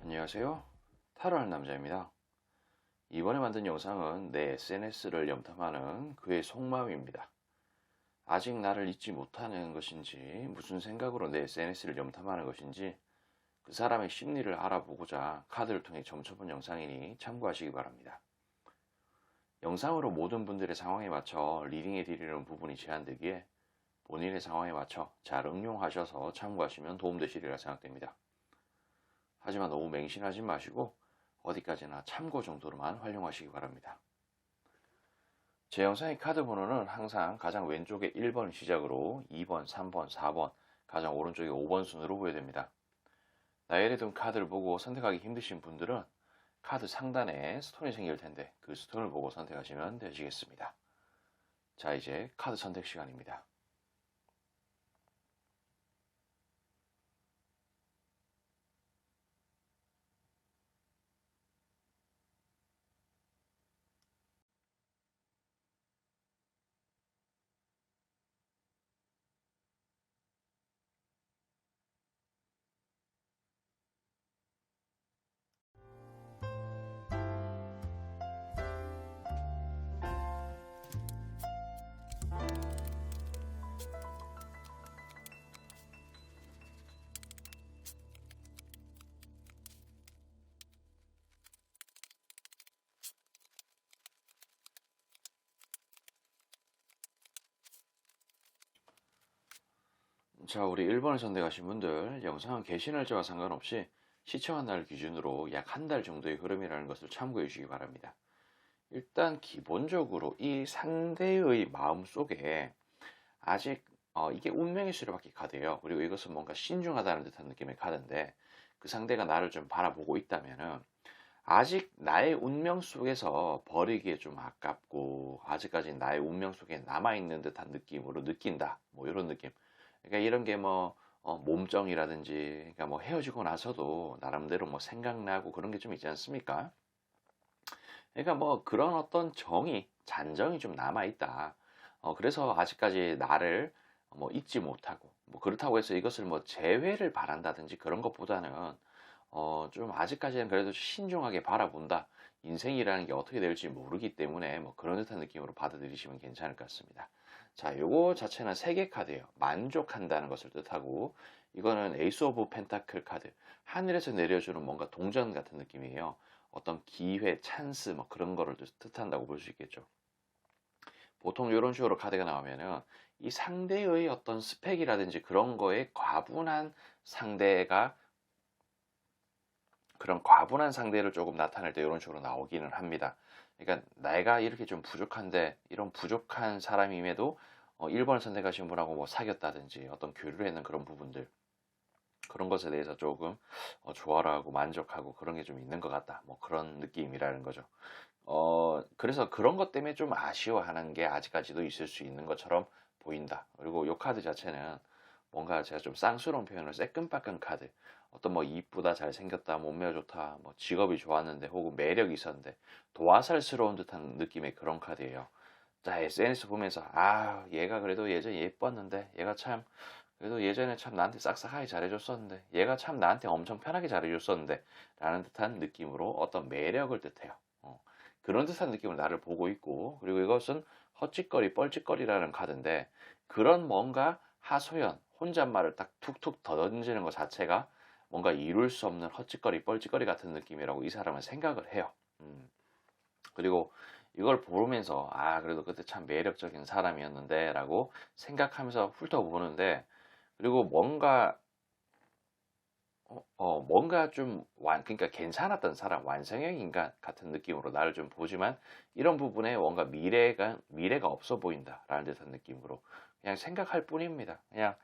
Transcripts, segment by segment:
안녕하세요. 타로하는 남자입니다. 이번에 만든 영상은 내 SNS를 염탐하는 그의 속마음입니다. 아직 나를 잊지 못하는 것인지, 무슨 생각으로 내 SNS를 염탐하는 것인지, 그 사람의 심리를 알아보고자 카드를 통해 점쳐본 영상이니 참고하시기 바랍니다. 영상으로 모든 분들의 상황에 맞춰 리딩해 드리는 부분이 제한되기에 본인의 상황에 맞춰 잘 응용하셔서 참고하시면 도움되시리라 생각됩니다. 하지만 너무 맹신하지 마시고 어디까지나 참고 정도로만 활용하시기 바랍니다. 제 영상의 카드 번호는 항상 가장 왼쪽에 1번 시작으로 2번, 3번, 4번, 가장 오른쪽에 5번 순으로 보여집니다. 나열해 둔 카드를 보고 선택하기 힘드신 분들은 카드 상단에 스톤이 생길 텐데 그 스톤을 보고 선택하시면 되시겠습니다. 자, 이제 카드 선택 시간입니다. 자, 우리 1번을 선택하신 분들, 영상은 게시 날짜와 상관없이 시청한 날 기준으로 약 한 달 정도의 흐름이라는 것을 참고해 주시기 바랍니다. 일단 기본적으로 이 상대의 마음 속에 아직 이게 운명의 수레바퀴 카드예요. 그리고 이것은 뭔가 신중하다는 듯한 느낌의 카드인데 그 상대가 나를 좀 바라보고 있다면은 아직 나의 운명 속에서 버리기에 좀 아깝고 아직까지 나의 운명 속에 남아있는 듯한 느낌으로 느낀다. 뭐 이런 느낌. 그러니까 이런 게 뭐 몸정이라든지 그러니까 뭐 헤어지고 나서도 나름대로 뭐 생각나고 그런 게 좀 있지 않습니까? 그러니까 뭐 그런 어떤 정이, 잔정이 좀 남아있다. 그래서 아직까지 나를 뭐 잊지 못하고, 뭐 그렇다고 해서 이것을 뭐 재회를 바란다든지 그런 것보다는, 좀 아직까지는 그래도 신중하게 바라본다. 인생이라는 게 어떻게 될지 모르기 때문에 뭐 그런 듯한 느낌으로 받아들이시면 괜찮을 것 같습니다. 자, 요거 자체는 세 개 카드예요. 만족한다는 것을 뜻하고, 이거는 에이스 오브 펜타클 카드. 하늘에서 내려주는 뭔가 동전 같은 느낌이에요. 어떤 기회, 찬스 뭐 그런 거를 뜻한다고 볼 수 있겠죠. 보통 이런 식으로 카드가 나오면은 이 상대의 어떤 스펙이라든지 그런 거에 과분한 상대가 그런 과분한 상대를 조금 나타낼 때 이런 식으로 나오기는 합니다. 그러니까 내가 이렇게 좀 부족한데 이런 부족한 사람임에도 1번을 선택하신 분하고 뭐 사귀었다든지 어떤 교류를 했는 그런 부분들 그런 것에 대해서 조금 좋아라 하고 만족하고 그런 게 좀 있는 것 같다. 뭐 그런 느낌이라는 거죠. 그래서 그런 것 때문에 좀 아쉬워하는 게 아직까지도 있을 수 있는 것처럼 보인다. 그리고 이 카드 자체는 뭔가 제가 좀 쌍스러운 표현을 새끈빠끈 카드. 어떤 뭐 이쁘다, 잘생겼다, 몸매가 좋다, 뭐 직업이 좋았는데 혹은 매력이 있었는데 도화살스러운 듯한 느낌의 그런 카드예요. 자, SNS 보면서 아, 얘가 그래도 예전에 예뻤는데 얘가 참 그래도 예전에 참 나한테 싹싹하게 잘해줬었는데 얘가 참 나한테 엄청 편하게 잘해줬었는데 라는 듯한 느낌으로 어떤 매력을 뜻해요. 어, 그런 듯한 느낌으로 나를 보고 있고 그리고 이것은 헛짓거리 뻘짓거리라는 카드인데 그런 뭔가 하소연 혼잣말을 딱 툭툭 던지는 것 자체가 뭔가 이룰 수 없는 헛짓거리 뻘짓거리 같은 느낌이라고 이 사람은 생각을 해요. 그리고 이걸 보면서 아 그래도 그때 참 매력적인 사람이었는데 라고 생각하면서 훑어보는데 그리고 뭔가 좀 그러니까 괜찮았던 사람, 완성형 인간 같은 느낌으로 나를 좀 보지만 이런 부분에 뭔가 미래가 없어 보인다라는 듯한 느낌으로 그냥 생각할 뿐입니다. 그냥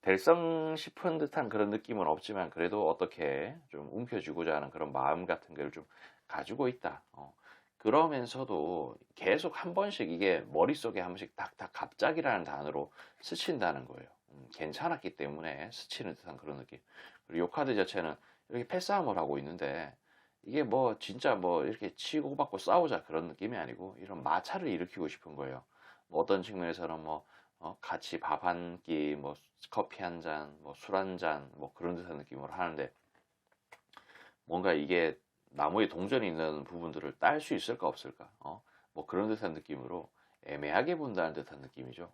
될성 싶은 듯한 그런 느낌은 없지만 그래도 어떻게 좀 움켜쥐고자 하는 그런 마음 같은 걸 좀 가지고 있다. 그러면서도 계속 한 번씩 이게 머릿속에 한 번씩 닥닥 갑작이라는 단어로 스친다는 거예요. 괜찮았기 때문에 스치는 듯한 그런 느낌. 그리고 요 카드 자체는 이렇게 패싸움을 하고 있는데 이게 뭐 진짜 뭐 이렇게 치고받고 싸우자 그런 느낌이 아니고 이런 마찰을 일으키고 싶은 거예요. 뭐 어떤 측면에서는 뭐 같이 밥 한 끼, 뭐 커피 한 잔, 뭐 술 한 잔, 뭐 그런 듯한 느낌으로 하는데 뭔가 이게 나무에 동전이 있는 부분들을 딸 수 있을까 없을까? 뭐 그런 듯한 느낌으로 애매하게 본다는 듯한 느낌이죠.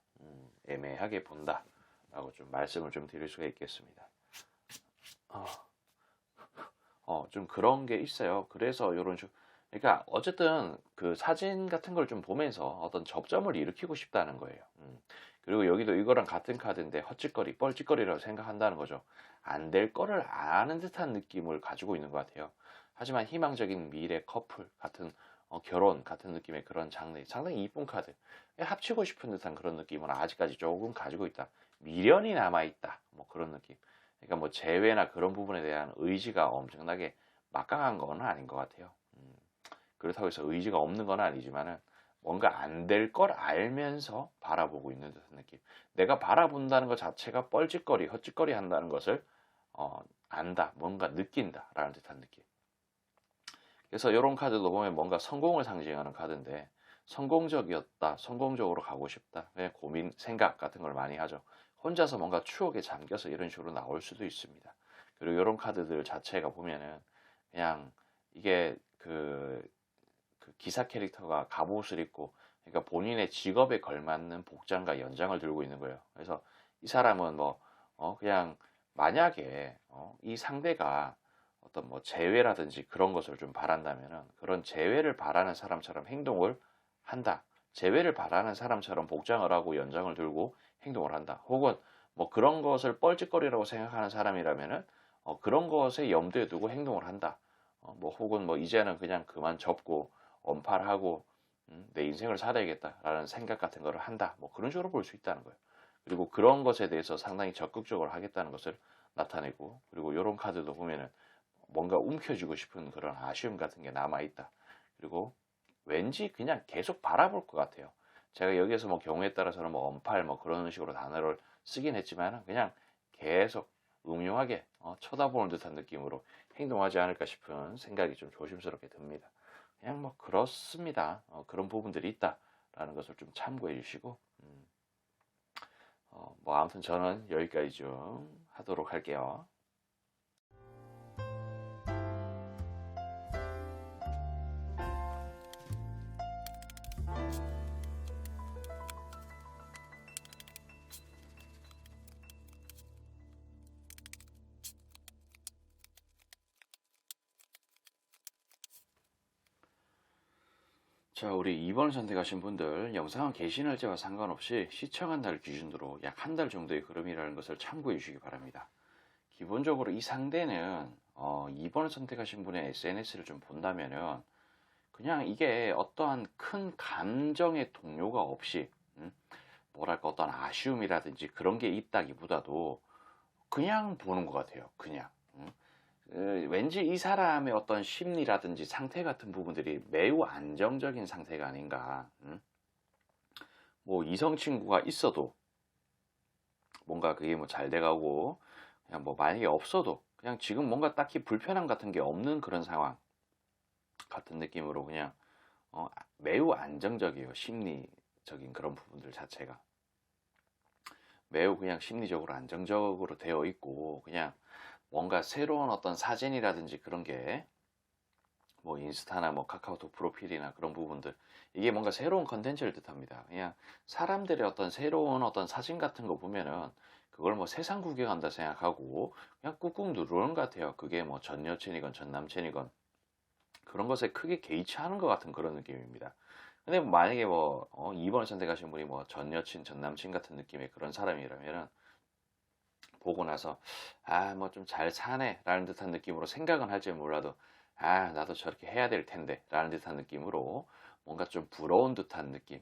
애매하게 본다라고 좀 말씀을 좀 드릴 수가 있겠습니다. 어, 좀 그런 게 있어요. 그래서 요런 식으로 그러니까 어쨌든 그 사진 같은 걸 좀 보면서 어떤 접점을 일으키고 싶다는 거예요. 그리고 여기도 이거랑 같은 카드인데 헛짓거리, 뻘짓거리라고 생각한다는 거죠. 안 될 거를 아는 듯한 느낌을 가지고 있는 것 같아요. 하지만 희망적인 미래 커플 같은 결혼 같은 느낌의 그런 장르, 상당히 이쁜 카드. 합치고 싶은 듯한 그런 느낌은 아직까지 조금 가지고 있다. 미련이 남아있다. 뭐 그런 느낌. 그러니까 뭐 재회나 그런 부분에 대한 의지가 엄청나게 막강한 건 아닌 것 같아요. 그렇다고 해서 의지가 없는 건 아니지만은 뭔가 안 될 걸 알면서 바라보고 있는 듯한 느낌. 내가 바라본다는 것 자체가 뻘짓거리, 헛짓거리 한다는 것을 안다, 뭔가 느낀다라는 듯한 느낌. 그래서 이런 카드도 보면 뭔가 성공을 상징하는 카드인데 성공적이었다, 성공적으로 가고 싶다, 그냥 고민, 생각 같은 걸 많이 하죠. 혼자서 뭔가 추억에 잠겨서 이런 식으로 나올 수도 있습니다. 그리고 이런 카드들 자체가 보면은 그냥 이게 그 기사 캐릭터가 갑옷을 입고 그러니까 본인의 직업에 걸맞는 복장과 연장을 들고 있는 거예요. 그래서 이 사람은 뭐 그냥 만약에 이 상대가 어떤 뭐 재회라든지 그런 것을 좀 바란다면은 그런 재회를 바라는 사람처럼 행동을 한다. 재회를 바라는 사람처럼 복장을 하고 연장을 들고 행동을 한다. 혹은 뭐 그런 것을 뻘짓거리라고 생각하는 사람이라면은 그런 것에 염두에 두고 행동을 한다. 뭐 혹은 뭐 이제는 그냥 그만 접고 언팔하고 내 인생을 살아야겠다라는 생각 같은 거를 한다. 뭐 그런 식으로 볼 수 있다는 거예요. 그리고 그런 것에 대해서 상당히 적극적으로 하겠다는 것을 나타내고 그리고 이런 카드도 보면은 뭔가 움켜쥐고 싶은 그런 아쉬움 같은 게 남아있다. 그리고 왠지 그냥 계속 바라볼 것 같아요. 제가 여기에서 뭐 경우에 따라서는 뭐 언팔 뭐 그런 식으로 단어를 쓰긴 했지만 그냥 계속 음흉하게 쳐다보는 듯한 느낌으로 행동하지 않을까 싶은 생각이 좀 조심스럽게 듭니다. 그냥 뭐 그렇습니다. 그런 부분들이 있다라는 것을 좀 참고해 주시고 뭐 아무튼 저는 여기까지 좀 하도록 할게요. 자, 우리 2번 선택하신 분들 영상은 게시 날짜와 상관없이 시청한 날 기준으로 약 한 달 정도의 흐름이라는 것을 참고해 주시기 바랍니다. 기본적으로 이 상대는 2번 선택하신 분의 SNS를 좀 본다면은 그냥 이게 어떠한 큰 감정의 동요가 없이 뭐랄까 어떤 아쉬움이라든지 그런 게 있다기보다도 그냥 보는 것 같아요. 그냥. 왠지 이 사람의 어떤 심리라든지 상태 같은 부분들이 매우 안정적인 상태가 아닌가. 뭐 이성 친구가 있어도 뭔가 그게 뭐 잘 돼가고 그냥 뭐 만약에 없어도 그냥 지금 뭔가 딱히 불편함 같은 게 없는 그런 상황 같은 느낌으로 그냥 매우 안정적이에요. 심리적인 그런 부분들 자체가 매우 그냥 심리적으로 안정적으로 되어 있고 그냥 뭔가 새로운 어떤 사진이라든지 그런 게 뭐 인스타나 뭐 카카오톡 프로필이나 그런 부분들 이게 뭔가 새로운 컨텐츠를 뜻합니다. 그냥 사람들의 어떤 새로운 어떤 사진 같은 거 보면은 그걸 뭐 세상 구경한다 생각하고 그냥 꾹꾹 누르는 것 같아요. 그게 뭐 전 여친이건 전 남친이건 그런 것에 크게 개의치 않은 것 같은 그런 느낌입니다. 근데 만약에 뭐 2번을 선택하신 분이 뭐 전 여친, 전 남친 같은 느낌의 그런 사람이라면은 보고 나서 아 뭐 좀 잘 사네 라는 듯한 느낌으로 생각은 할지 몰라도 아 나도 저렇게 해야 될 텐데 라는 듯한 느낌으로 뭔가 좀 부러운 듯한 느낌.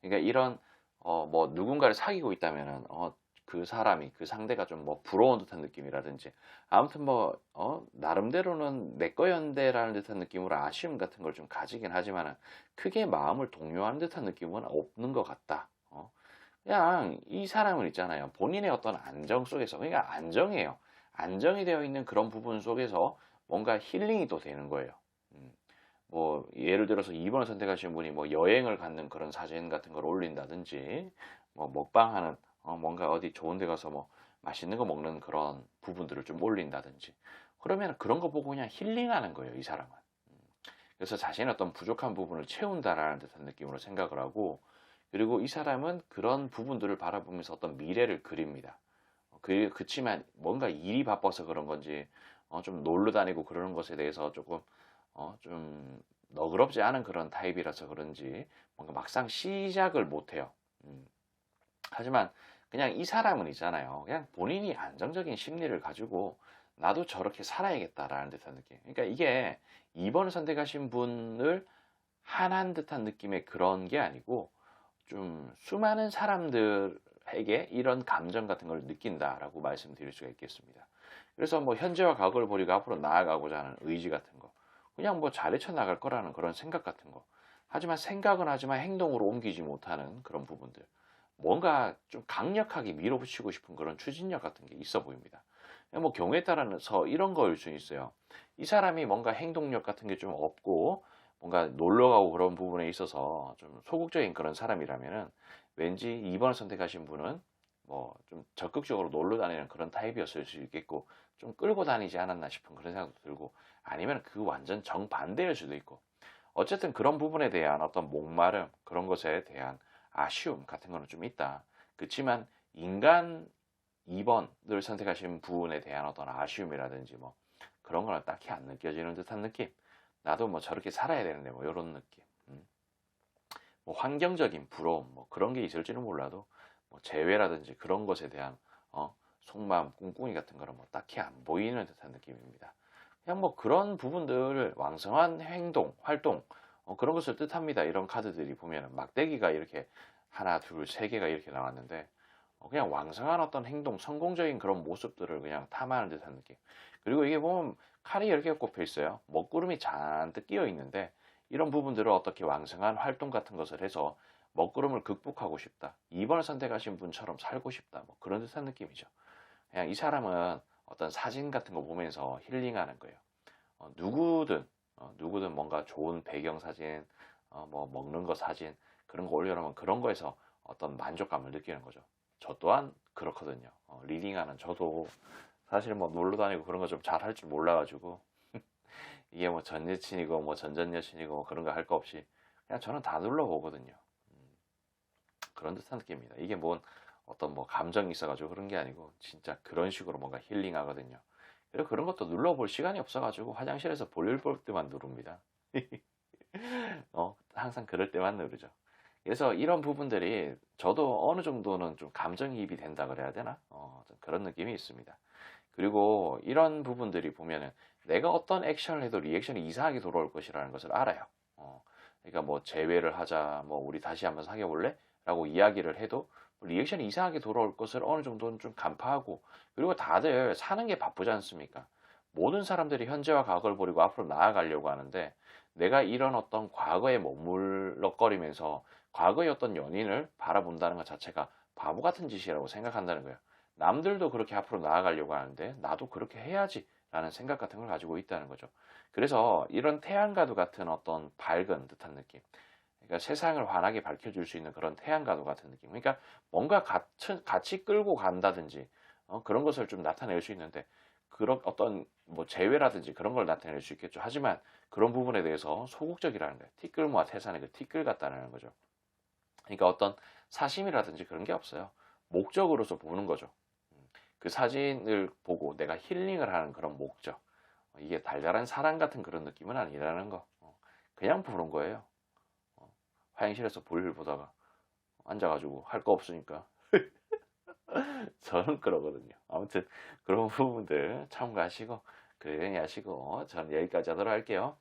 그러니까 이런 뭐 누군가를 사귀고 있다면은 그 사람이 그 상대가 좀 뭐 부러운 듯한 느낌이라든지 아무튼 뭐 나름대로는 내 거였는데라는 듯한 느낌으로 아쉬움 같은 걸 좀 가지긴 하지만은 크게 마음을 동요하는 듯한 느낌은 없는 것 같다. 그냥 이 사람은 있잖아요. 본인의 어떤 안정 속에서, 그러니까 안정이에요. 안정이 되어 있는 그런 부분 속에서 뭔가 힐링이 또 되는 거예요. 음, 뭐, 예를 들어서 2번을 선택하신 분이 뭐 여행을 갖는 그런 사진 같은 걸 올린다든지, 뭐 먹방하는, 뭔가 어디 좋은 데 가서 뭐 맛있는 거 먹는 그런 부분들을 좀 올린다든지, 그러면 그런 거 보고 그냥 힐링하는 거예요, 이 사람은. 그래서 자신의 어떤 부족한 부분을 채운다라는 듯한 느낌으로 생각을 하고, 그리고 이 사람은 그런 부분들을 바라보면서 어떤 미래를 그립니다. 그치만 뭔가 일이 바빠서 그런 건지, 좀 놀러 다니고 그러는 것에 대해서 조금, 좀 너그럽지 않은 그런 타입이라서 그런지, 뭔가 막상 시작을 못해요. 음. 하지만 그냥 이 사람은 있잖아요. 그냥 본인이 안정적인 심리를 가지고 나도 저렇게 살아야겠다라는 듯한 느낌. 그러니까 이게 2번을 선택하신 분을 한한 듯한 느낌의 그런 게 아니고 좀 수많은 사람들에게 이런 감정 같은 걸 느낀다라고 말씀드릴 수가 있겠습니다. 그래서 뭐 현재와 과거를 버리고 앞으로 나아가고자 하는 의지 같은 거, 그냥 뭐 잘 헤쳐나갈 거라는 그런 생각 같은 거. 하지만 생각은 하지만 행동으로 옮기지 못하는 그런 부분들. 뭔가 좀 강력하게 밀어붙이고 싶은 그런 추진력 같은 게 있어 보입니다. 뭐 경우에 따라서 이런 거일 수 있어요. 이 사람이 뭔가 행동력 같은 게 좀 없고 뭔가 놀러 가고 그런 부분에 있어서 좀 소극적인 그런 사람이라면은 왠지 2번을 선택하신 분은 뭐 좀 적극적으로 놀러 다니는 그런 타입이었을 수 있겠고 좀 끌고 다니지 않았나 싶은 그런 생각도 들고 아니면 그 완전 정반대일 수도 있고 어쨌든 그런 부분에 대한 어떤 목마름 그런 것에 대한 아쉬움 같은 거는 좀 있다. 그렇지만 인간 2번을 선택하신 부분에 대한 어떤 아쉬움이라든지 뭐 그런 거는 딱히 안 느껴지는 듯한 느낌. 나도 뭐 저렇게 살아야 되는데 뭐 이런 느낌. 뭐 환경적인 부러움 뭐 그런 게 있을지는 몰라도 뭐 재회라든지 그런 것에 대한 속마음 꿍꿍이 같은 거는 뭐 딱히 안 보이는 듯한 느낌입니다. 그냥 뭐 그런 부분들 왕성한 행동, 활동 그런 것을 뜻합니다. 이런 카드들이 보면은 막대기가 이렇게 하나, 둘, 세 개가 이렇게 나왔는데 그냥 왕성한 어떤 행동, 성공적인 그런 모습들을 그냥 탐하는 듯한 느낌. 그리고 이게 보면 칼이 10개가 꼽혀 있어요. 먹구름이 잔뜩 끼어 있는데 이런 부분들을 어떻게 왕성한 활동 같은 것을 해서 먹구름을 극복하고 싶다. 2번을 선택하신 분처럼 살고 싶다. 뭐 그런 듯한 느낌이죠. 그냥 이 사람은 어떤 사진 같은 거 보면서 힐링하는 거예요. 누구든 뭔가 좋은 배경 사진, 뭐 먹는 거 사진 그런 거 올려놓으면 그런 거에서 어떤 만족감을 느끼는 거죠. 저 또한 그렇거든요. 리딩하는 저도 사실 뭐 놀러 다니고 그런 거 좀 잘 할 줄 몰라가지고 이게 뭐 전 여친이고 뭐 전전 여친이고 뭐 그런 거 할 거 없이 그냥 저는 다 눌러보거든요. 그런 듯한 느낌입니다. 이게 뭔 어떤 뭐 감정이 있어가지고 그런 게 아니고 진짜 그런 식으로 뭔가 힐링하거든요. 그리고 그런 것도 눌러볼 시간이 없어가지고 화장실에서 볼일 볼 때만 누릅니다. 항상 그럴 때만 누르죠. 그래서 이런 부분들이 저도 어느 정도는 좀 감정이입이 된다 그래야 되나? 좀 그런 느낌이 있습니다. 그리고 이런 부분들이 보면은 내가 어떤 액션을 해도 리액션이 이상하게 돌아올 것이라는 것을 알아요. 그러니까 뭐 재회를 하자, 뭐 우리 다시 한번 사귀어 볼래? 라고 이야기를 해도 리액션이 이상하게 돌아올 것을 어느 정도는 좀 간파하고 그리고 다들 사는 게 바쁘지 않습니까? 모든 사람들이 현재와 과거를 버리고 앞으로 나아가려고 하는데 내가 이런 어떤 과거에 머물러거리면서 과거의 어떤 연인을 바라본다는 것 자체가 바보 같은 짓이라고 생각한다는 거예요. 남들도 그렇게 앞으로 나아가려고 하는데 나도 그렇게 해야지 라는 생각 같은 걸 가지고 있다는 거죠. 그래서 이런 태양과도 같은 어떤 밝은 듯한 느낌. 그러니까 세상을 환하게 밝혀줄 수 있는 그런 태양과도 같은 느낌. 그러니까 뭔가 같이 끌고 간다든지 그런 것을 좀 나타낼 수 있는데 그런 어떤 뭐 재회라든지 그런 걸 나타낼 수 있겠죠. 하지만 그런 부분에 대해서 소극적이라는 거예요. 티끌모아 태산의 그 티끌 같다는 거죠. 그러니까 어떤 사심이라든지 그런 게 없어요. 목적으로서 보는 거죠. 그 사진을 보고 내가 힐링을 하는 그런 목적. 이게 달달한 사랑 같은 그런 느낌은 아니라는 거. 그냥 보는 거예요. 화장실에서 볼일 보다가 앉아가지고 할 거 없으니까 저는 그러거든요. 아무튼 그런 부분들 참고하시고 그러니 하시고 저는 여기까지 하도록 할게요.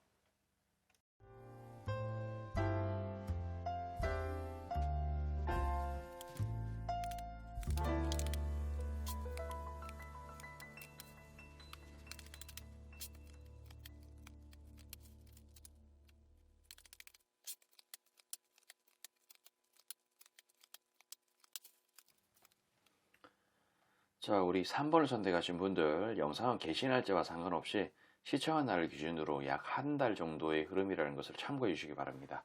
자, 우리 3번을 선택하신 분들 영상은 개시날짜와 상관없이 시청한 날을 기준으로 약 한 달 정도의 흐름이라는 것을 참고해 주시기 바랍니다.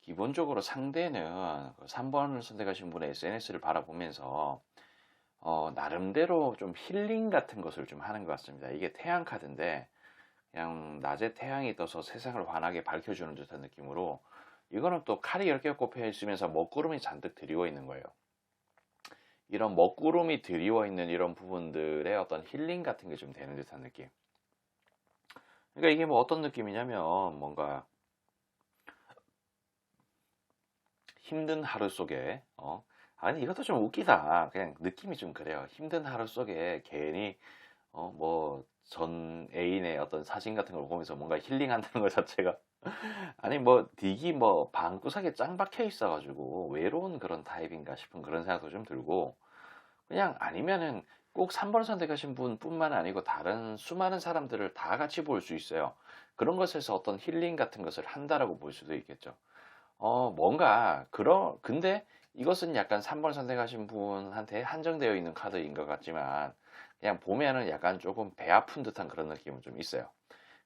기본적으로 상대는 3번을 선택하신 분의 SNS를 바라보면서 나름대로 좀 힐링 같은 것을 좀 하는 것 같습니다. 이게 태양 카드인데 그냥 낮에 태양이 떠서 세상을 환하게 밝혀주는 듯한 느낌으로 이거는 또 칼이 10개가 꼽혀 있으면서 먹구름이 잔뜩 드리워 있는 거예요. 이런 먹구름이 드리워 있는 이런 부분들의 어떤 힐링 같은 게 좀 되는 듯한 느낌. 그러니까 이게 뭐 어떤 느낌이냐면 뭔가 힘든 하루 속에 아니 이것도 좀 웃기다. 그냥 느낌이 좀 그래요. 힘든 하루 속에 괜히 뭐 전 애인의 어떤 사진 같은 걸 보면서 뭔가 힐링한다는 것 자체가 아니 뭐 딕이 뭐 방구석에 짱 박혀 있어 가지고 외로운 그런 타입인가 싶은 그런 생각도 좀 들고 그냥 아니면은 꼭 3번 선택하신 분뿐만 아니고 다른 수많은 사람들을 다 같이 볼 수 있어요. 그런 것에서 어떤 힐링 같은 것을 한다라고 볼 수도 있겠죠. 뭔가 근데 이것은 약간 3번 선택하신 분한테 한정되어 있는 카드인 것 같지만 그냥 보면은 약간 조금 배 아픈 듯한 그런 느낌은 좀 있어요.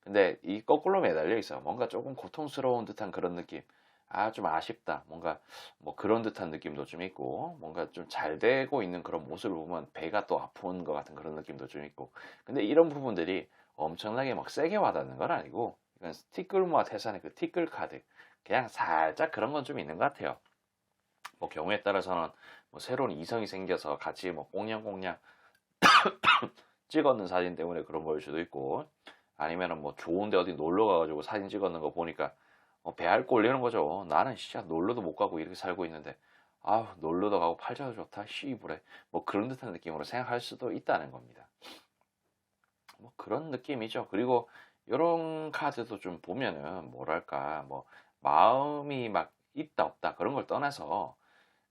근데 이 거꾸로 매달려 있어. 뭔가 조금 고통스러운 듯한 그런 느낌. 아, 좀 아쉽다. 뭔가 뭐 그런 듯한 느낌도 좀 있고, 뭔가 좀 잘 되고 있는 그런 모습을 보면 배가 또 아픈 것 같은 그런 느낌도 좀 있고. 근데 이런 부분들이 엄청나게 막 세게 와닿는 건 아니고, 이건 티끌모아 태산의 그 티끌 카드. 그냥 살짝 그런 건 좀 있는 것 같아요. 뭐 경우에 따라서는 뭐 새로운 이성이 생겨서 같이 뭐 꽁냥꽁냥 찍었는 사진 때문에 그런 걸 수도 있고, 아니면은 뭐 좋은데 어디 놀러 가가지고 사진 찍었는 거 보니까 배알 꼴리는 거죠. 나는 진짜 놀러도 못 가고 이렇게 살고 있는데 아우 놀러도 가고 팔자도 좋다 씨부래 뭐 그런 듯한 느낌으로 생각할 수도 있다는 겁니다. 뭐 그런 느낌이죠. 그리고 이런 카드도 좀 보면은 뭐랄까 뭐 마음이 막 있다 없다 그런 걸 떠나서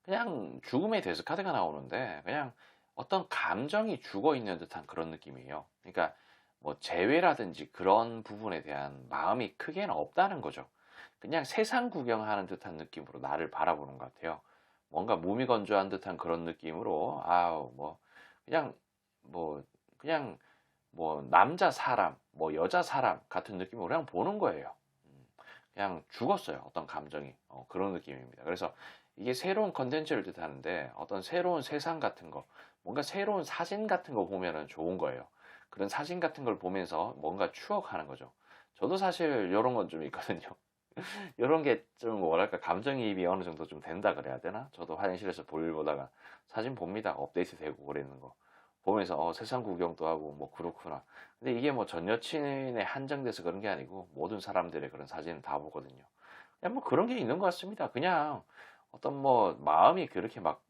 그냥 죽음의 데스 카드가 나오는데 그냥 어떤 감정이 죽어 있는 듯한 그런 느낌이에요. 그러니까 뭐 재회라든지 그런 부분에 대한 마음이 크게는 없다는 거죠. 그냥 세상 구경하는 듯한 느낌으로 나를 바라보는 것 같아요. 뭔가 무미건조한 듯한 그런 느낌으로 아우 뭐 그냥 뭐 그냥 뭐 남자 사람 뭐 여자 사람 같은 느낌으로 그냥 보는 거예요. 그냥 죽었어요. 어떤 감정이. 그런 느낌입니다. 그래서 이게 새로운 컨텐츠를 뜻하는데 어떤 새로운 세상 같은 거, 뭔가 새로운 사진 같은 거 보면은 좋은 거예요. 그런 사진 같은 걸 보면서 뭔가 추억하는 거죠. 저도 사실 이런 건 좀 있거든요. 이런 게 좀 뭐랄까 감정이입이 어느 정도 좀 된다 그래야 되나? 저도 화장실에서 볼 보다가 사진 봅니다. 업데이트 되고 그러는 거. 보면서 세상 구경도 하고 뭐 그렇구나. 근데 이게 뭐 전 여친에 한정돼서 그런 게 아니고 모든 사람들의 그런 사진을 다 보거든요. 그냥 뭐 그런 게 있는 것 같습니다. 그냥 어떤 뭐 마음이 그렇게 막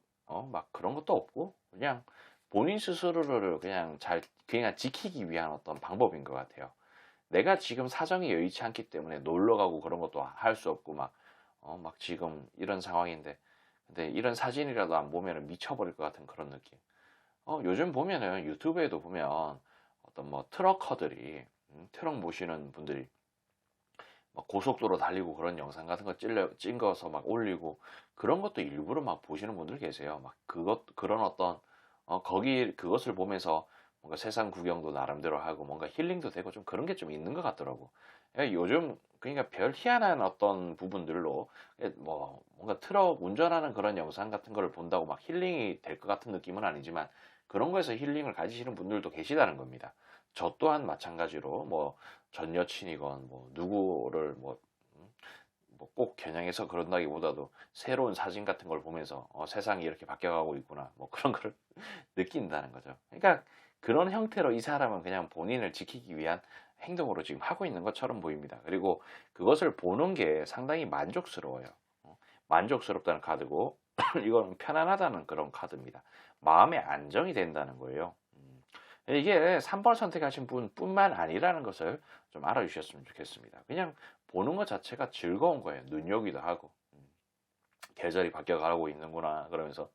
그런 것도 없고 그냥 본인 스스로를 그냥 지키기 위한 어떤 방법인 것 같아요. 내가 지금 사정이 여의치 않기 때문에 놀러 가고 그런 것도 할 수 없고 막 지금 이런 상황인데 근데 이런 사진이라도 안 보면 미쳐버릴 것 같은 그런 느낌. 요즘 보면은 유튜브에도 보면 어떤 뭐 트럭커들이 트럭 모시는 분들이 막 고속도로 달리고 그런 영상 같은 거 찍어서 막 올리고 그런 것도 일부러 막 보시는 분들 계세요. 막 그런 어떤 거기 그것을 보면서 뭔가 세상 구경도 나름대로 하고 뭔가 힐링도 되고 좀 그런 게 좀 있는 것 같더라고. 요즘 그러니까 별 희한한 어떤 부분들로 뭐 뭔가 트럭 운전하는 그런 영상 같은 거를 본다고 막 힐링이 될 것 같은 느낌은 아니지만 그런 거에서 힐링을 가지시는 분들도 계시다는 겁니다. 저 또한 마찬가지로 뭐 전 여친이건 뭐 누구를 뭐 꼭 겨냥해서 그런다기보다도 새로운 사진 같은 걸 보면서 세상이 이렇게 바뀌어가고 있구나 뭐 그런 걸 느낀다는 거죠. 그러니까 그런 형태로 이 사람은 그냥 본인을 지키기 위한 행동으로 지금 하고 있는 것처럼 보입니다. 그리고 그것을 보는 게 상당히 만족스러워요. 만족스럽다는 카드고 이건 편안하다는 그런 카드입니다. 마음의 안정이 된다는 거예요. 이게 3번 선택하신 분뿐만 아니라는 것을 좀 알아주셨으면 좋겠습니다. 그냥 보는 것 자체가 즐거운 거예요. 눈요기도 하고. 계절이 바뀌어가고 있는구나. 그러면서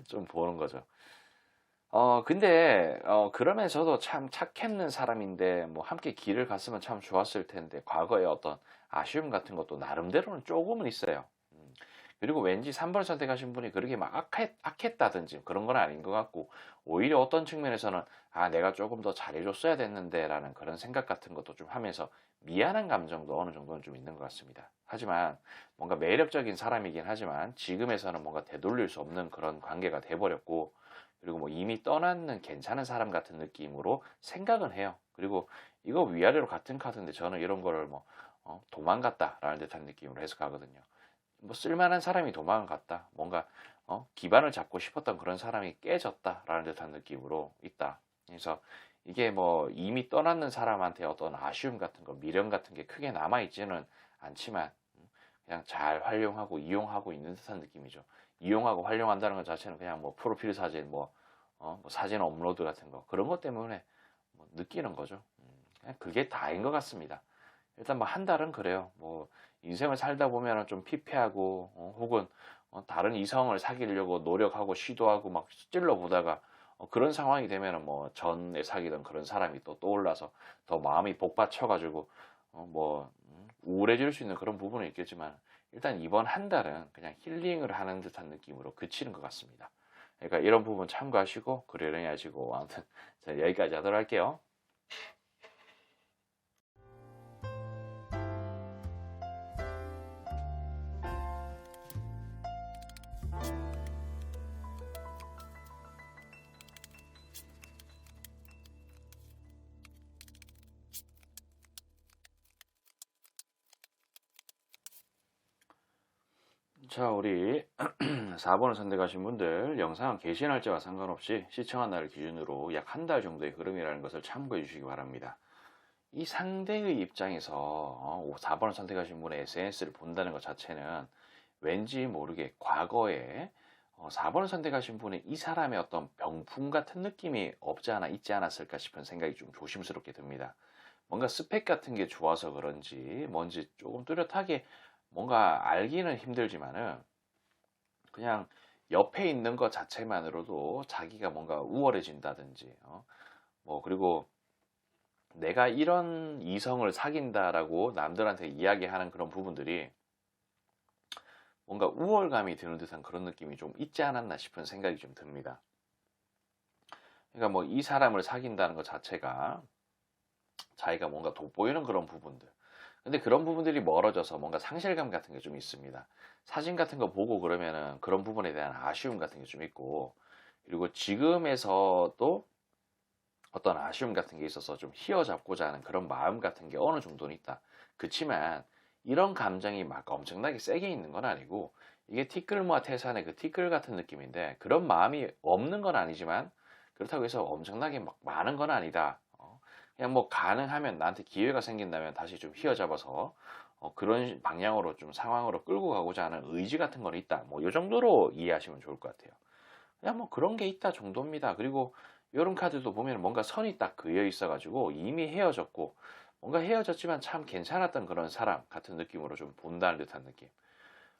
좀 보는 거죠. 근데, 그러면서도 참 착했는 사람인데, 뭐, 함께 길을 갔으면 참 좋았을 텐데, 과거의 어떤 아쉬움 같은 것도 나름대로는 조금은 있어요. 그리고 왠지 3번 선택하신 분이 그렇게 막 악했다든지 그런 건 아닌 것 같고, 오히려 어떤 측면에서는, 아, 내가 조금 더 잘해줬어야 됐는데, 라는 그런 생각 같은 것도 좀 하면서 미안한 감정도 어느 정도는 좀 있는 것 같습니다. 하지만, 뭔가 매력적인 사람이긴 하지만, 지금에서는 뭔가 되돌릴 수 없는 그런 관계가 돼버렸고, 그리고 뭐 이미 떠났는 괜찮은 사람 같은 느낌으로 생각은 해요. 그리고 이거 위아래로 같은 카드인데 저는 이런 거를 뭐 도망갔다라는 듯한 느낌으로 해석하거든요. 뭐 쓸만한 사람이 도망갔다. 뭔가 기반을 잡고 싶었던 그런 사람이 깨졌다라는 듯한 느낌으로 있다. 그래서 이게 뭐 이미 떠났는 사람한테 어떤 아쉬움 같은 거, 미련 같은 게 크게 남아있지는 않지만 그냥 잘 활용하고 이용하고 있는 듯한 느낌이죠. 이용하고 활용한다는 것 자체는 그냥 뭐 프로필 사진, 뭐 사진 업로드 같은 거 그런 것 때문에 뭐 느끼는 거죠. 그냥 그게 다인 것 같습니다. 일단 뭐 한 달은 그래요. 뭐 인생을 살다 보면은 좀 피폐하고 혹은 다른 이성을 사귀려고 노력하고 시도하고 막 찔러 보다가 그런 상황이 되면은 뭐 전에 사귀던 그런 사람이 또 떠올라서 더 마음이 복받쳐가지고 뭐 우울해질 수 있는 그런 부분은 있겠지만 일단 이번 한 달은 그냥 힐링을 하는 듯한 느낌으로 그치는 것 같습니다. 그러니까 이런 부분 참고하시고 그러려니 하시고 아무튼 자, 여기까지 하도록 할게요. 자, 우리 4번을 선택하신 분들 영상 게시 날짜와 상관없이 시청한 날을 기준으로 약 한 달 정도의 흐름이라는 것을 참고해 주시기 바랍니다. 이 상대의 입장에서 4번을 선택하신 분의 SNS를 본다는 것 자체는 왠지 모르게 과거에 4번을 선택하신 분의 이 사람의 어떤 병풍 같은 느낌이 없지 않아 있지 않았을까 싶은 생각이 좀 조심스럽게 듭니다. 뭔가 스펙 같은 게 좋아서 그런지 뭔지 조금 뚜렷하게 뭔가 알기는 힘들지만은 그냥 옆에 있는 것 자체만으로도 자기가 뭔가 우월해진다든지 뭐 그리고 내가 이런 이성을 사귄다라고 남들한테 이야기하는 그런 부분들이 뭔가 우월감이 드는 듯한 그런 느낌이 좀 있지 않았나 싶은 생각이 좀 듭니다. 그러니까 뭐 이 사람을 사귄다는 것 자체가 자기가 뭔가 돋보이는 그런 부분들. 근데 그런 부분들이 멀어져서 뭔가 상실감 같은 게 좀 있습니다. 사진 같은 거 보고 그러면은 그런 부분에 대한 아쉬움 같은 게 좀 있고, 그리고 지금에서도 어떤 아쉬움 같은 게 있어서 좀 휘어잡고자 하는 그런 마음 같은 게 어느 정도는 있다. 그치만 이런 감정이 막 엄청나게 세게 있는 건 아니고 이게 티끌모아 태산의 그 티끌 같은 느낌인데 그런 마음이 없는 건 아니지만 그렇다고 해서 엄청나게 막 많은 건 아니다. 그냥 뭐 가능하면 나한테 기회가 생긴다면 다시 좀 휘어잡아서 그런 방향으로 좀 상황으로 끌고 가고자 하는 의지 같은 건 있다. 뭐 이 정도로 이해하시면 좋을 것 같아요. 그냥 뭐 그런 게 있다 정도입니다. 그리고 이런 카드도 보면 뭔가 선이 딱 그여 있어가지고 이미 헤어졌고 뭔가 헤어졌지만 참 괜찮았던 그런 사람 같은 느낌으로 좀 본다는 듯한 느낌.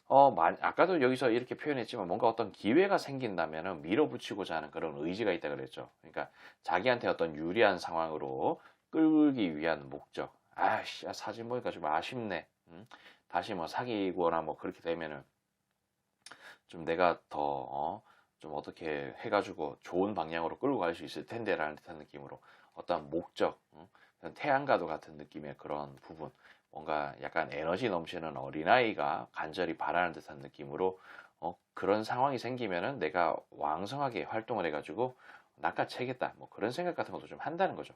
아까도 여기서 이렇게 표현했지만 뭔가 어떤 기회가 생긴다면은 밀어붙이고자 하는 그런 의지가 있다 그랬죠. 그러니까 자기한테 어떤 유리한 상황으로 끌기 위한 목적. 아씨, 사진 보니까 좀 아쉽네. 다시 뭐 사귀거나 뭐 그렇게 되면은 좀 내가 더 좀 어떻게 해가지고 좋은 방향으로 끌고 갈 수 있을 텐데라는 듯한 느낌으로 어떤 목적, 그냥 태양과도 같은 느낌의 그런 부분, 뭔가 약간 에너지 넘치는 어린아이가 간절히 바라는 듯한 느낌으로 그런 상황이 생기면은 내가 왕성하게 활동을 해가지고 낚아채겠다, 뭐 그런 생각 같은 것도 좀 한다는 거죠.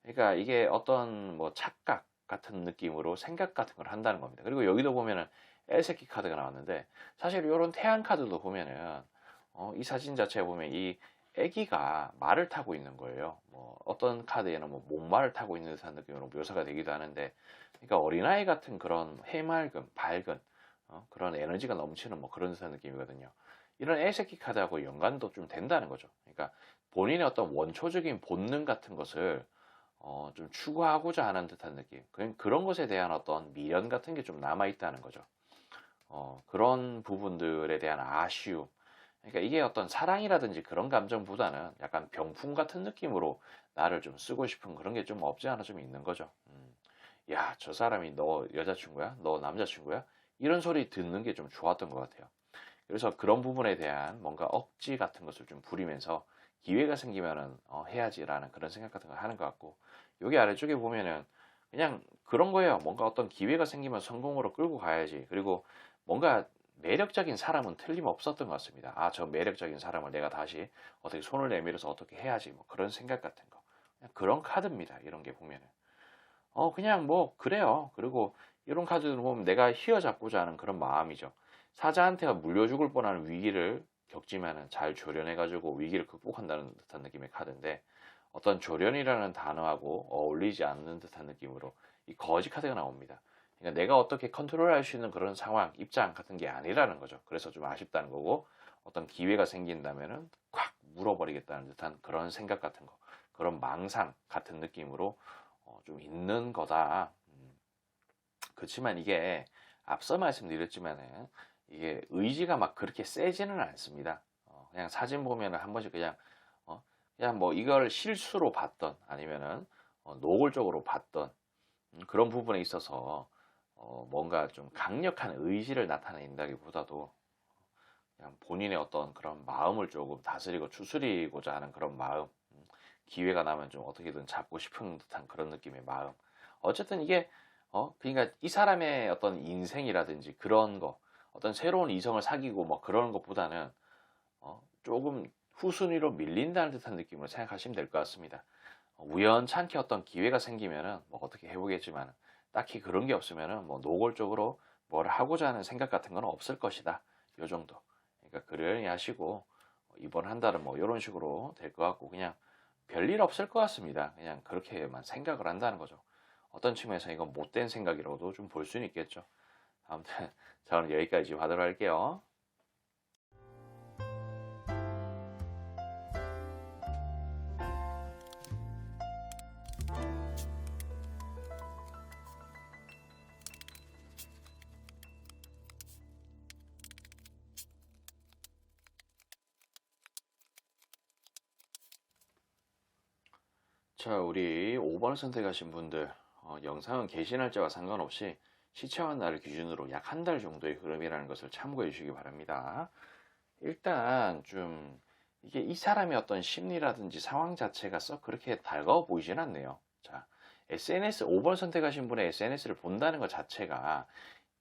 그러니까 이게 어떤 뭐 착각 같은 느낌으로 생각 같은 걸 한다는 겁니다. 그리고 여기도 보면은 엘세키 카드가 나왔는데 사실 이런 태양 카드도 보면은 이 사진 자체에 보면 이 애기가 말을 타고 있는 거예요. 뭐 어떤 카드에는 뭐 목말을 타고 있는 듯한 느낌으로 묘사가 되기도 하는데, 그러니까 어린아이 같은 그런 해맑은, 밝은 그런 에너지가 넘치는 뭐 그런 듯한 느낌이거든요. 이런 애새끼 카드하고 연관도 좀 된다는 거죠. 그러니까 본인의 어떤 원초적인 본능 같은 것을 좀 추구하고자 하는 듯한 느낌. 그런 것에 대한 어떤 미련 같은 게 좀 남아 있다는 거죠. 그런 부분들에 대한 아쉬움. 그러니까 이게 어떤 사랑이라든지 그런 감정보다는 약간 병풍 같은 느낌으로 나를 좀 쓰고 싶은 그런 게 좀 없지 않아 좀 있는 거죠. 야, 저 사람이 너 여자친구야? 너 남자친구야? 이런 소리 듣는 게 좀 좋았던 것 같아요. 그래서 그런 부분에 대한 뭔가 억지 같은 것을 좀 부리면서 기회가 생기면은 해야지라는 그런 생각 같은 걸 하는 것 같고, 여기 아래쪽에 보면은 그냥 그런 거예요. 뭔가 어떤 기회가 생기면 성공으로 끌고 가야지. 그리고 뭔가 매력적인 사람은 틀림없었던 것 같습니다. 아, 저 매력적인 사람을 내가 다시 어떻게 손을 내밀어서 어떻게 해야지, 뭐 그런 생각 같은 거. 그냥 그런 카드입니다. 이런 게 보면은. 그냥 뭐 그래요. 그리고 이런 카드를 보면 내가 휘어잡고자 하는 그런 마음이죠. 사자한테가 물려 죽을 뻔한 위기를 겪지만은 잘 조련해가지고 위기를 극복한다는 듯한 느낌의 카드인데, 어떤 조련이라는 단어하고 어울리지 않는 듯한 느낌으로 이 거지 카드가 나옵니다. 그러니까 내가 어떻게 컨트롤할 수 있는 그런 상황, 입장 같은 게 아니라는 거죠. 그래서 좀 아쉽다는 거고, 어떤 기회가 생긴다면은 콱 물어버리겠다는 듯한 그런 생각 같은 거, 그런 망상 같은 느낌으로 좀 있는 거다. 그렇지만 이게 앞서 말씀드렸지만은 이게 의지가 막 그렇게 세지는 않습니다. 그냥 사진 보면은 한 번씩 그냥 그냥 뭐 이걸 실수로 봤던 아니면은 노골적으로 봤던 그런 부분에 있어서 뭔가 좀 강력한 의지를 나타낸다기보다도 그냥 본인의 어떤 그런 마음을 조금 다스리고 추스리고자 하는 그런 마음, 기회가 나면 좀 어떻게든 잡고 싶은 듯한 그런 느낌의 마음. 어쨌든 이게 그러니까 이 사람의 어떤 인생이라든지 그런 거, 어떤 새로운 이성을 사귀고 뭐 그런 것보다는 조금 후순위로 밀린다는 듯한 느낌으로 생각하시면 될 것 같습니다. 우연찮게 어떤 기회가 생기면은 뭐 어떻게 해보겠지만 딱히 그런 게 없으면은 뭐 노골적으로 뭘 하고자 하는 생각 같은 건 없을 것이다. 요 정도. 그러니까 그러려니 하시고 이번 한 달은 뭐 이런 식으로 될 것 같고, 그냥 별일 없을 것 같습니다. 그냥 그렇게만 생각을 한다는 거죠. 어떤 측면에서 이건 못된 생각이라고도 좀 볼 수는 있겠죠. 아무튼 저는 여기까지 하도록 할게요. 자, 우리 5번을 선택하신 분들, 영상은 게시 날짜와 상관없이 시청한 날을 기준으로 약 한 달 정도의 흐름이라는 것을 참고해 주시기 바랍니다. 일단 좀 이게 이 사람의 어떤 심리라든지 상황 자체가 썩 그렇게 달가워 보이진 않네요. 자, SNS, 5번 선택하신 분의 SNS를 본다는 것 자체가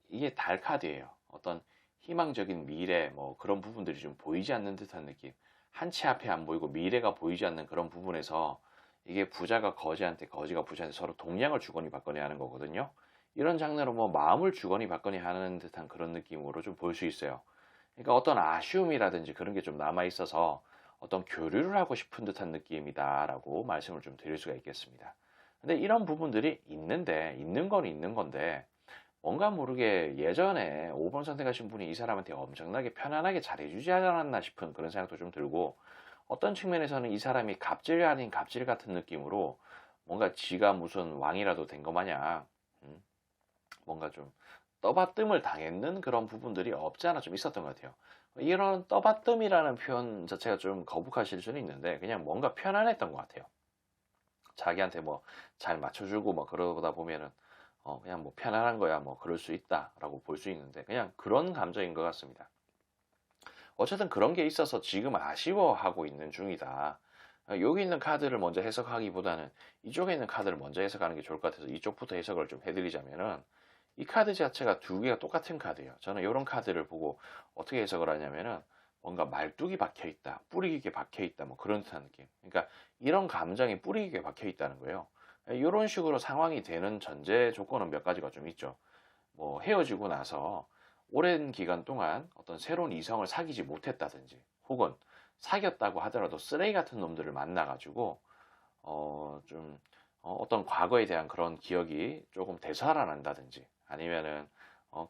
이게 달 카드예요. 어떤 희망적인 미래, 뭐 그런 부분들이 좀 보이지 않는 듯한 느낌. 한치 앞에 안 보이고 미래가 보이지 않는 그런 부분에서 이게 부자가 거지한테, 거지가 부자한테 서로 동량을 주거니 받거니 하는 거거든요. 이런 장르로 뭐 마음을 주거니 받거니 하는 듯한 그런 느낌으로 좀 볼 수 있어요. 그러니까 어떤 아쉬움이라든지 그런 게 좀 남아 있어서 어떤 교류를 하고 싶은 듯한 느낌이다라고 말씀을 좀 드릴 수가 있겠습니다. 근데 이런 부분들이 있는 건 있는 건데, 뭔가 모르게 예전에 5번 선택하신 분이 이 사람한테 엄청나게 편안하게 잘해주지 않았나 싶은 그런 생각도 좀 들고, 어떤 측면에서는 이 사람이 갑질 아닌 갑질 같은 느낌으로 뭔가 지가 무슨 왕이라도 된 것 마냥 뭔가 좀 떠받듦을 당했는 그런 부분들이 없지 않아 좀 있었던 것 같아요. 이런 떠받듦이라는 표현 자체가 좀 거북하실 수는 있는데, 그냥 뭔가 편안했던 것 같아요. 자기한테 뭐 잘 맞춰주고 뭐 그러다 보면은 그냥 뭐 편안한 거야 뭐 그럴 수 있다라고 볼 수 있는데, 그냥 그런 감정인 것 같습니다. 어쨌든 그런 게 있어서 지금 아쉬워하고 있는 중이다. 여기 있는 카드를 먼저 해석하기보다는 이쪽에 있는 카드를 먼저 해석하는 게 좋을 것 같아서 이쪽부터 해석을 좀 해드리자면은, 이 카드 자체가 두 개가 똑같은 카드예요. 저는 이런 카드를 보고 어떻게 해석을 하냐면은 뭔가 말뚝이 박혀 있다, 뿌리 깊게 박혀 있다, 뭐 그런 듯한 느낌. 그러니까 이런 감정이 뿌리 깊게 박혀 있다는 거예요. 이런 식으로 상황이 되는 전제 조건은 몇 가지가 좀 있죠. 뭐 헤어지고 나서 오랜 기간 동안 어떤 새로운 이성을 사귀지 못했다든지, 혹은 사귀었다고 하더라도 쓰레기 같은 놈들을 만나가지고 좀 어떤 과거에 대한 그런 기억이 조금 되살아난다든지, 아니면은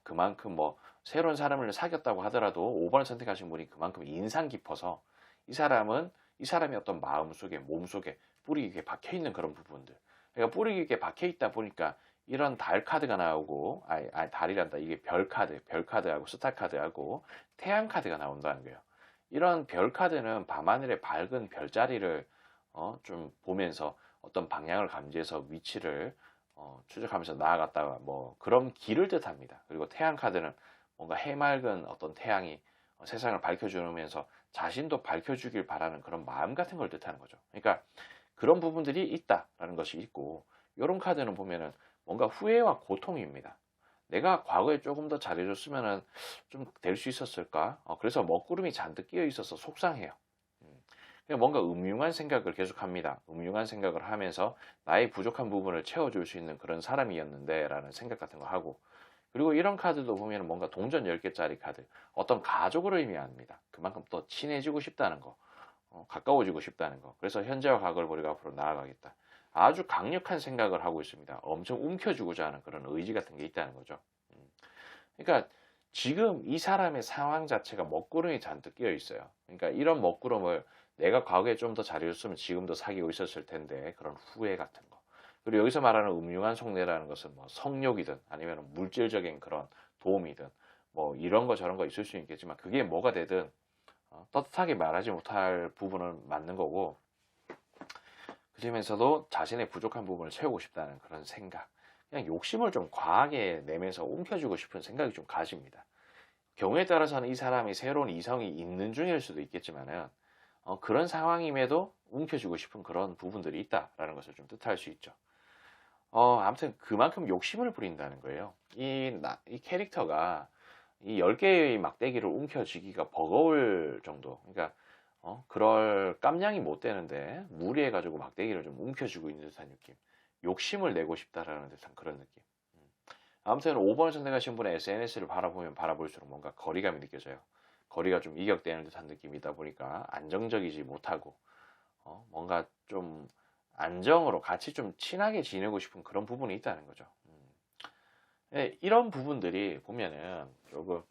그만큼 뭐 새로운 사람을 사귀었다고 하더라도 5번을 선택하신 분이 그만큼 인상 깊어서 이 사람의 어떤 마음 속에, 몸 속에 뿌리 깊게 박혀 있는 그런 부분들. 그러니까 뿌리 깊게 박혀 있다 보니까 이런 달 카드가 나오고, 달이란다. 이게 별 카드, 별 카드하고 스타 카드하고 태양 카드가 나온다는 거예요. 이런 별 카드는 밤하늘의 밝은 별자리를 좀 보면서 어떤 방향을 감지해서 위치를 추적하면서 나아갔다가 뭐 그런 길을 뜻합니다. 그리고 태양 카드는 뭔가 해맑은 어떤 태양이 세상을 밝혀주면서 자신도 밝혀주길 바라는 그런 마음 같은 걸 뜻하는 거죠. 그러니까 그런 부분들이 있다라는 것이 있고, 이런 카드는 보면은 뭔가 후회와 고통입니다. 내가 과거에 조금 더 잘해줬으면은 좀 될 수 있었을까? 그래서 먹구름이 잔뜩 끼어 있어서 속상해요. 그냥 뭔가 음흉한 생각을 계속합니다. 음흉한 생각을 하면서 나의 부족한 부분을 채워줄 수 있는 그런 사람이었는데 라는 생각 같은 거 하고, 그리고 이런 카드도 보면 뭔가 동전 10개짜리 카드, 어떤 가족을 의미합니다. 그만큼 또 친해지고 싶다는 거, 가까워지고 싶다는 거. 그래서 현재와 과거를 버리고 앞으로 나아가겠다. 아주 강력한 생각을 하고 있습니다. 엄청 움켜쥐고자 하는 그런 의지 같은 게 있다는 거죠. 음. 그러니까 지금 이 사람의 상황 자체가 먹구름이 잔뜩 끼어 있어요. 그러니까 이런 먹구름을 내가 과거에 좀 더 잘해줬으면 지금도 사귀고 있었을 텐데, 그런 후회 같은 거. 그리고 여기서 말하는 음흉한 속내라는 것은 뭐 성욕이든 아니면 물질적인 그런 도움이든 뭐 이런 거 저런 거 있을 수 있겠지만, 그게 뭐가 되든 떳떳하게 말하지 못할 부분은 맞는 거고, 그러면서도 자신의 부족한 부분을 채우고 싶다는 그런 생각, 그냥 욕심을 좀 과하게 내면서 움켜쥐고 싶은 생각이 좀 가집니다. 경우에 따라서는 이 사람이 새로운 이성이 있는 중일 수도 있겠지만은, 그런 상황임에도 움켜쥐고 싶은 그런 부분들이 있다라는 것을 좀 뜻할 수 있죠. 아무튼 그만큼 욕심을 부린다는 거예요. 이 캐릭터가 이 10개의 막대기를 움켜쥐기가 버거울 정도. 그러니까, 그럴 깜냥이 못 되는데 무리해가지고 막대기를 좀 움켜쥐고 있는 듯한 느낌. 욕심을 내고 싶다라는 듯한 그런 느낌. 음. 아무튼 5번을 선택하신 분의 SNS를 바라보면 바라볼수록 뭔가 거리감이 느껴져요. 거리가 좀 이격되는 듯한 느낌이다 보니까 안정적이지 못하고, 뭔가 좀 안정으로 같이 좀 친하게 지내고 싶은 그런 부분이 있다는 거죠. 예, 이런 부분들이 보면은 조금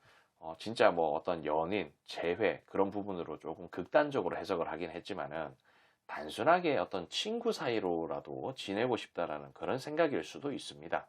진짜 뭐 어떤 연인, 재회 그런 부분으로 조금 극단적으로 해석을 하긴 했지만은, 단순하게 어떤 친구 사이로라도 지내고 싶다라는 그런 생각일 수도 있습니다.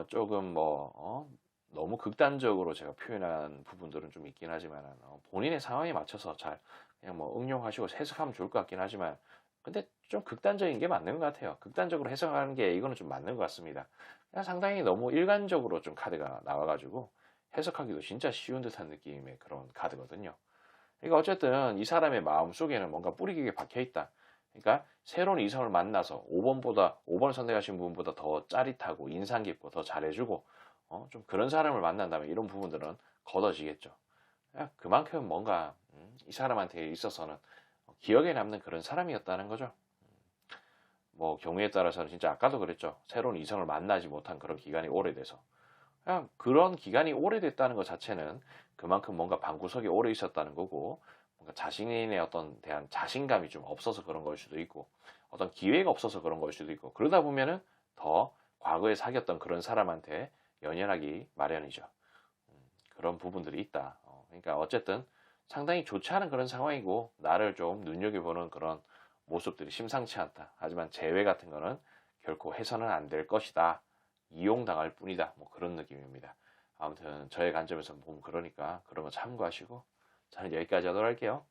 조금 뭐 너무 극단적으로 제가 표현한 부분들은 좀 있긴 하지만, 본인의 상황에 맞춰서 잘 그냥 뭐 응용하시고 해석하면 좋을 것 같긴 하지만, 근데 좀 극단적인 게 맞는 것 같아요. 극단적으로 해석하는 게 이거는 좀 맞는 것 같습니다. 그냥 상당히 너무 일관적으로 좀 카드가 나와가지고 해석하기도 진짜 쉬운 듯한 느낌의 그런 카드거든요. 그러니까 어쨌든 이 사람의 마음 속에는 뭔가 뿌리 깊게 박혀 있다. 그러니까 새로운 이성을 만나서 5번 선택하신 분보다 더 짜릿하고 인상 깊고 더 잘해주고, 좀 그런 사람을 만난다면 이런 부분들은 걷어지겠죠. 그만큼 뭔가 이 사람한테 있어서는 기억에 남는 그런 사람이었다는 거죠. 뭐 경우에 따라서는 진짜 아까도 그랬죠. 새로운 이성을 만나지 못한 그런 기간이 오래돼서. 그냥 그런 기간이 오래됐다는 것 자체는 그만큼 뭔가 방구석에 오래 있었다는 거고, 뭔가 자신의 어떤 대한 자신감이 좀 없어서 그런 걸 수도 있고, 어떤 기회가 없어서 그런 걸 수도 있고, 그러다 보면은 더 과거에 사귀었던 그런 사람한테 연연하기 마련이죠. 그런 부분들이 있다. 그러니까 어쨌든 상당히 좋지 않은 그런 상황이고, 나를 좀 눈여겨보는 그런 모습들이 심상치 않다. 하지만 재회 같은 거는 결코 해서는 안 될 것이다. 이용당할 뿐이다. 뭐 그런 느낌입니다. 아무튼 저의 관점에서 보면 그러니까 그런 거 참고하시고, 저는 여기까지 하도록 할게요.